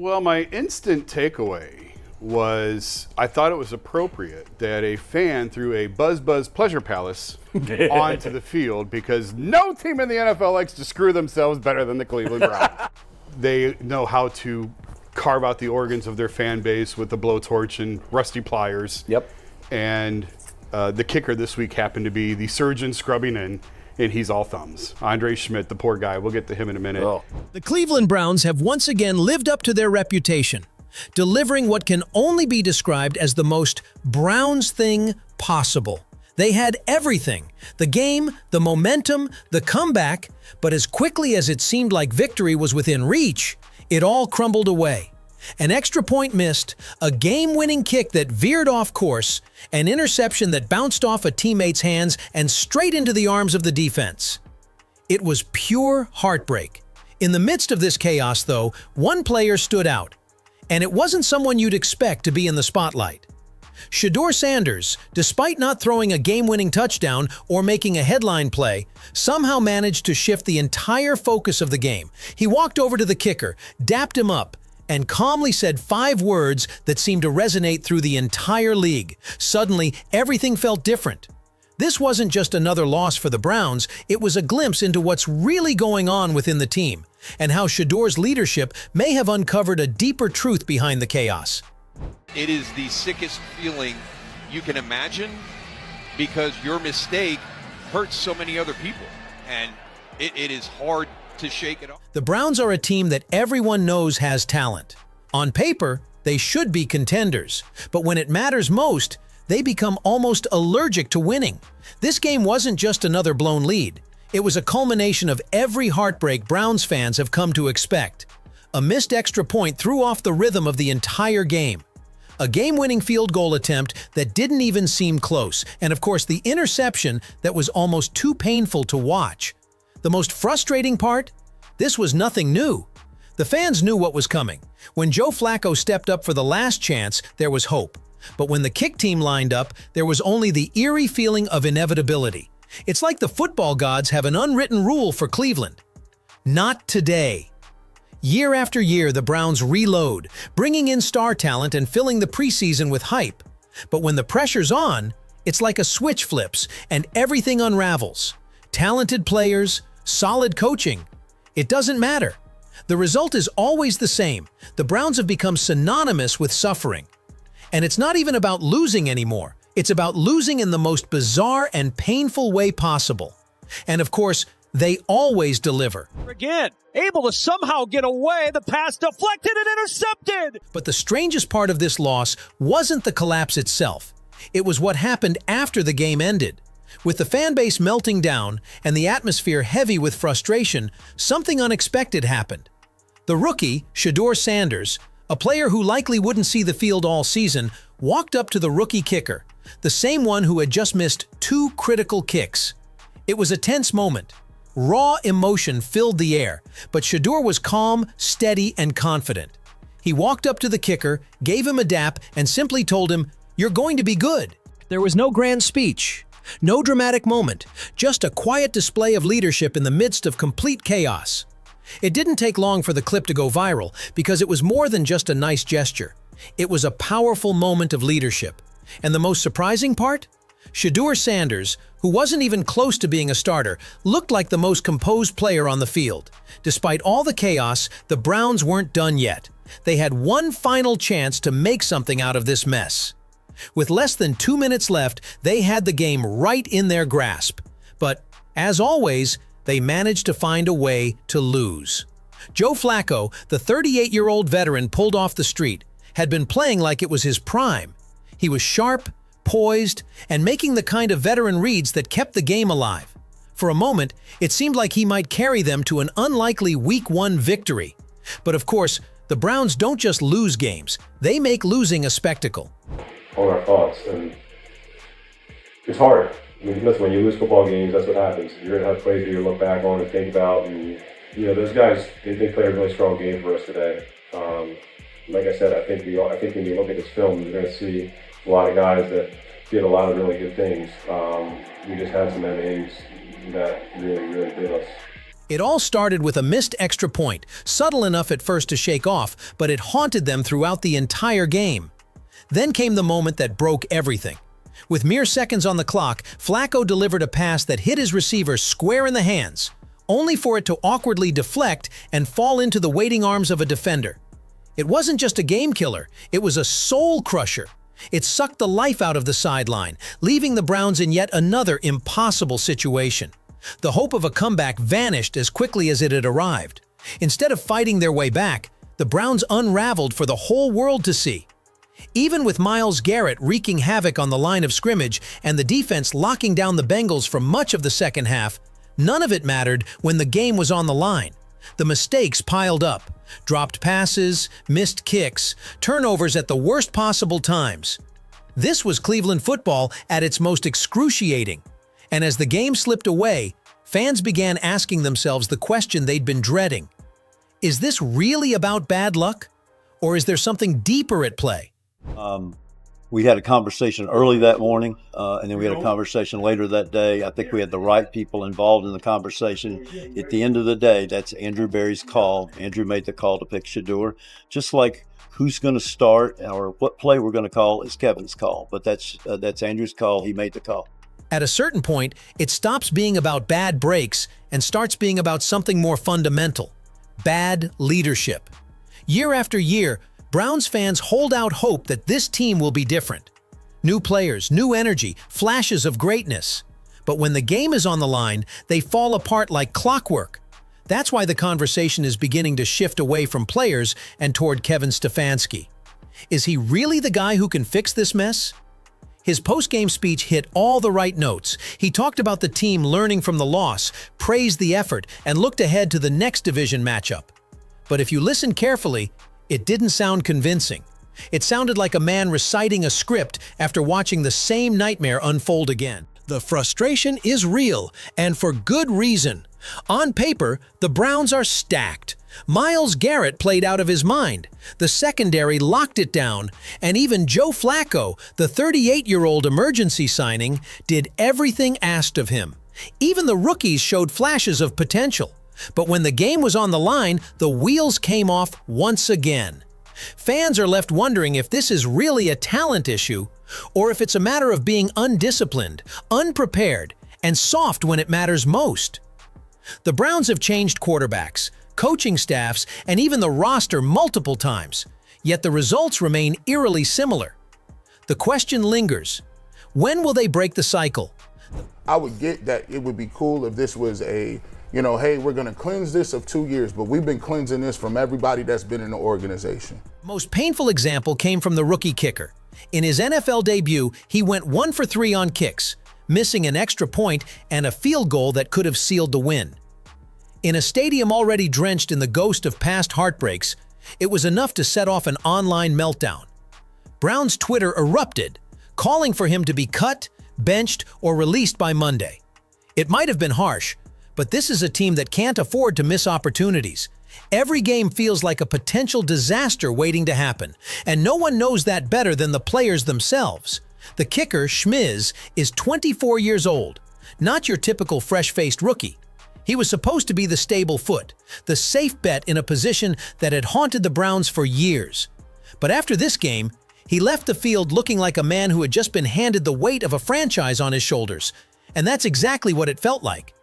Well, my instant takeaway was I thought it was appropriate that a fan threw a Buzz Pleasure Palace onto the field because no team in the NFL likes to screw themselves better than the Cleveland Browns. They know how to carve out the organs of their fan base with the blowtorch and rusty pliers. Yep. And the kicker this week happened to be the surgeon scrubbing in, and he's all thumbs. Andre Schmidt, the poor guy. We'll get to him in a minute. Oh. The Cleveland Browns have once again lived up to their reputation, delivering what can only be described as the most Browns thing possible. They had everything: the game, the momentum, the comeback, but as quickly as it seemed like victory was within reach, it all crumbled away. An extra point missed, a game-winning kick that veered off course, an interception that bounced off a teammate's hands and straight into the arms of the defense. It was pure heartbreak. In the midst of this chaos, though, one player stood out, and it wasn't someone you'd expect to be in the spotlight. Shedeur Sanders, despite not throwing a game-winning touchdown or making a headline play, somehow managed to shift the entire focus of the game. He walked over to the kicker, dapped him up, and calmly said 5 words that seemed to resonate through the entire league. Suddenly, everything felt different. This wasn't just another loss for the Browns, it was a glimpse into what's really going on within the team, and how Shedeur's leadership may have uncovered a deeper truth behind the chaos. It is the sickest feeling you can imagine because your mistake hurts so many other people, and it is hard to shake it off. The Browns are a team that everyone knows has talent. On paper, they should be contenders, but when it matters most, they become almost allergic to winning. This game wasn't just another blown lead. It was a culmination of every heartbreak Browns fans have come to expect. A missed extra point threw off the rhythm of the entire game. A game-winning field goal attempt that didn't even seem close, and of course the interception that was almost too painful to watch. The most frustrating part? This was nothing new. The fans knew what was coming. When Joe Flacco stepped up for the last chance, there was hope. But when the kick team lined up, there was only the eerie feeling of inevitability. It's like the football gods have an unwritten rule for Cleveland. Not today. Year after year, the Browns reload, bringing in star talent and filling the preseason with hype. But when the pressure's on, it's like a switch flips and everything unravels. Talented players, solid coaching. It doesn't matter. The result is always the same. The Browns have become synonymous with suffering. And it's not even about losing anymore. It's about losing in the most bizarre and painful way possible. And of course, they always deliver. Again, able to somehow get away, the pass deflected and intercepted! But the strangest part of this loss wasn't the collapse itself. It was what happened after the game ended. With the fan base melting down and the atmosphere heavy with frustration, something unexpected happened. The rookie, Shedeur Sanders, a player who likely wouldn't see the field all season, walked up to the rookie kicker, the same one who had just missed 2 critical kicks. It was a tense moment. Raw emotion filled the air, but Shedeur was calm, steady, and confident. He walked up to the kicker, gave him a dap, and simply told him, "You're going to be good." There was no grand speech, no dramatic moment, just a quiet display of leadership in the midst of complete chaos. It didn't take long for the clip to go viral because it was more than just a nice gesture. It was a powerful moment of leadership. And the most surprising part? Shedeur Sanders, who wasn't even close to being a starter, looked like the most composed player on the field. Despite all the chaos, the Browns weren't done yet. They had one final chance to make something out of this mess. With less than 2 minutes left, they had the game right in their grasp. But, as always, they managed to find a way to lose. Joe Flacco, the 38-year-old veteran pulled off the street, had been playing like it was his prime. He was sharp, poised, and making the kind of veteran reads that kept the game alive. For a moment, it seemed like he might carry them to an unlikely Week 1 victory. But of course, the Browns don't just lose games, they make losing a spectacle. On our thoughts, and it's hard. I mean, listen, when you lose football games, that's what happens. You're going to have plays that you look back on and think about, and those guys, they played a really strong game for us today. Like I said, I think when you look at this film, you're going to see a lot of guys that did a lot of really good things. We just had some MAs that really did us. It all started with a missed extra point, subtle enough at first to shake off, but it haunted them throughout the entire game. Then came the moment that broke everything. With mere seconds on the clock, Flacco delivered a pass that hit his receiver square in the hands, only for it to awkwardly deflect and fall into the waiting arms of a defender. It wasn't just a game killer, it was a soul crusher. It sucked the life out of the sideline, leaving the Browns in yet another impossible situation. The hope of a comeback vanished as quickly as it had arrived. Instead of fighting their way back, the Browns unraveled for the whole world to see. Even with Myles Garrett wreaking havoc on the line of scrimmage and the defense locking down the Bengals for much of the second half, none of it mattered when the game was on the line. The mistakes piled up. Dropped passes, missed kicks, turnovers at the worst possible times. This was Cleveland football at its most excruciating. And as the game slipped away, fans began asking themselves the question they'd been dreading. Is this really about bad luck? Or is there something deeper at play? We had a conversation early that morning, and then we had a conversation later that day. I think we had the right people involved in the conversation. At the end of the day, that's Andrew Berry's call. Andrew made the call to pick Shedeur. Just like who's going to start or what play we're going to call is Kevin's call. But that's Andrew's call. He made the call. At a certain point, it stops being about bad breaks and starts being about something more fundamental: bad leadership. Year after year, Browns fans hold out hope that this team will be different. New players, new energy, flashes of greatness. But when the game is on the line, they fall apart like clockwork. That's why the conversation is beginning to shift away from players and toward Kevin Stefanski. Is he really the guy who can fix this mess? His post-game speech hit all the right notes. He talked about the team learning from the loss, praised the effort, and looked ahead to the next division matchup. But if you listen carefully, it didn't sound convincing. It sounded like a man reciting a script after watching the same nightmare unfold again. The frustration is real, and for good reason. On paper, the Browns are stacked. Myles Garrett played out of his mind. The secondary locked it down, and even Joe Flacco, the 38-year-old emergency signing, did everything asked of him. Even the rookies showed flashes of potential. But when the game was on the line, the wheels came off once again. Fans are left wondering if this is really a talent issue, or if it's a matter of being undisciplined, unprepared, and soft when it matters most. The Browns have changed quarterbacks, coaching staffs, and even the roster multiple times, yet the results remain eerily similar. The question lingers: when will they break the cycle? I would get that it would be cool if this was a, hey, we're going to cleanse this of 2 years, but we've been cleansing this from everybody that's been in the organization. The most painful example came from the rookie kicker. In his NFL debut, he went 1 for 3 on kicks, missing an extra point and a field goal that could have sealed the win. In a stadium already drenched in the ghost of past heartbreaks, it was enough to set off an online meltdown. Brown's Twitter erupted, calling for him to be cut, benched, or released by Monday. It might have been harsh, but this is a team that can't afford to miss opportunities. Every game feels like a potential disaster waiting to happen, and no one knows that better than the players themselves. The kicker, Schmiz, is 24 years old, not your typical fresh-faced rookie. He was supposed to be the stable foot, the safe bet in a position that had haunted the Browns for years. But after this game, he left the field looking like a man who had just been handed the weight of a franchise on his shoulders, and that's exactly what it felt like.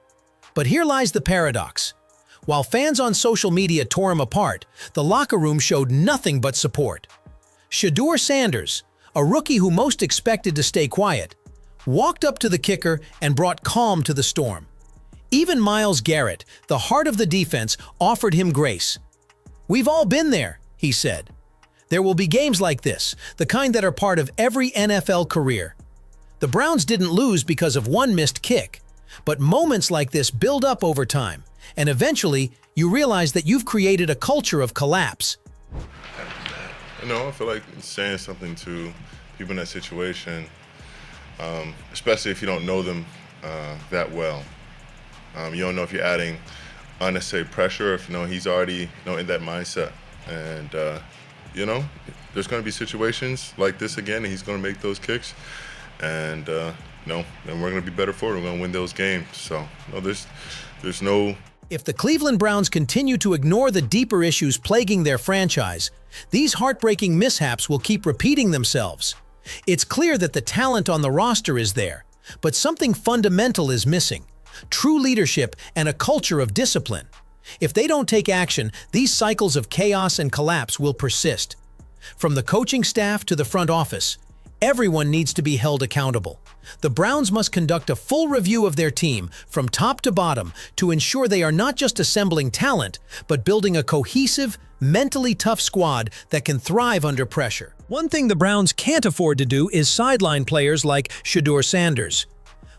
But here lies the paradox. While fans on social media tore him apart, the locker room showed nothing but support. Shedeur Sanders, a rookie who most expected to stay quiet, walked up to the kicker and brought calm to the storm. Even Myles Garrett, the heart of the defense, offered him grace. "We've all been there," he said. "There will be games like this, the kind that are part of every NFL career." The Browns didn't lose because of one missed kick, but moments like this build up over time, and eventually you realize that you've created a culture of collapse. I feel like saying something to people in that situation, especially if you don't know them that well. You don't know if you're adding unnecessary pressure, if he's already in that mindset. And there's going to be situations like this again, and he's going to make those kicks. And then we're going to be better for it. We're going to win those games. So there's no If the Cleveland Browns continue to ignore the deeper issues plaguing their franchise, these heartbreaking mishaps will keep repeating themselves. It's clear that the talent on the roster is there, but something fundamental is missing: true leadership and a culture of discipline. If they don't take action, these cycles of chaos and collapse will persist. From the coaching staff to the front office, everyone needs to be held accountable. The Browns must conduct a full review of their team from top to bottom to ensure they are not just assembling talent, but building a cohesive, mentally tough squad that can thrive under pressure. One thing the Browns can't afford to do is sideline players like Shedeur Sanders.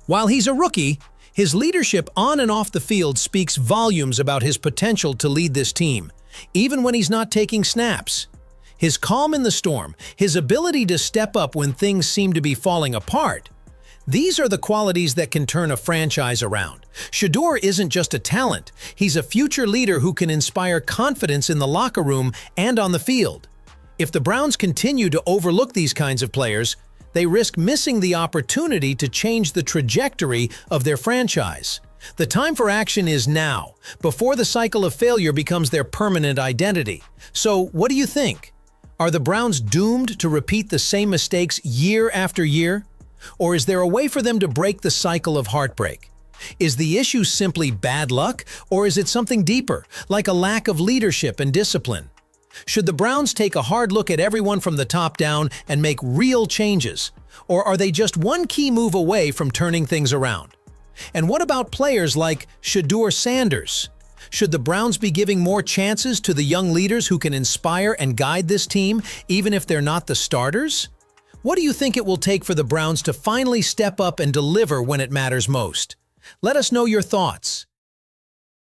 While he's a rookie, his leadership on and off the field speaks volumes about his potential to lead this team, even when he's not taking snaps. His calm in the storm, his ability to step up when things seem to be falling apart, these are the qualities that can turn a franchise around. Shedeur isn't just a talent, he's a future leader who can inspire confidence in the locker room and on the field. If the Browns continue to overlook these kinds of players, they risk missing the opportunity to change the trajectory of their franchise. The time for action is now, before the cycle of failure becomes their permanent identity. So, what do you think? Are the Browns doomed to repeat the same mistakes year after year? Or is there a way for them to break the cycle of heartbreak? Is the issue simply bad luck, or is it something deeper, like a lack of leadership and discipline? Should the Browns take a hard look at everyone from the top down and make real changes? Or are they just one key move away from turning things around? And what about players like Shedeur Sanders? Should the Browns be giving more chances to the young leaders who can inspire and guide this team, even if they're not the starters? What do you think it will take for the Browns to finally step up and deliver when it matters most? Let us know your thoughts.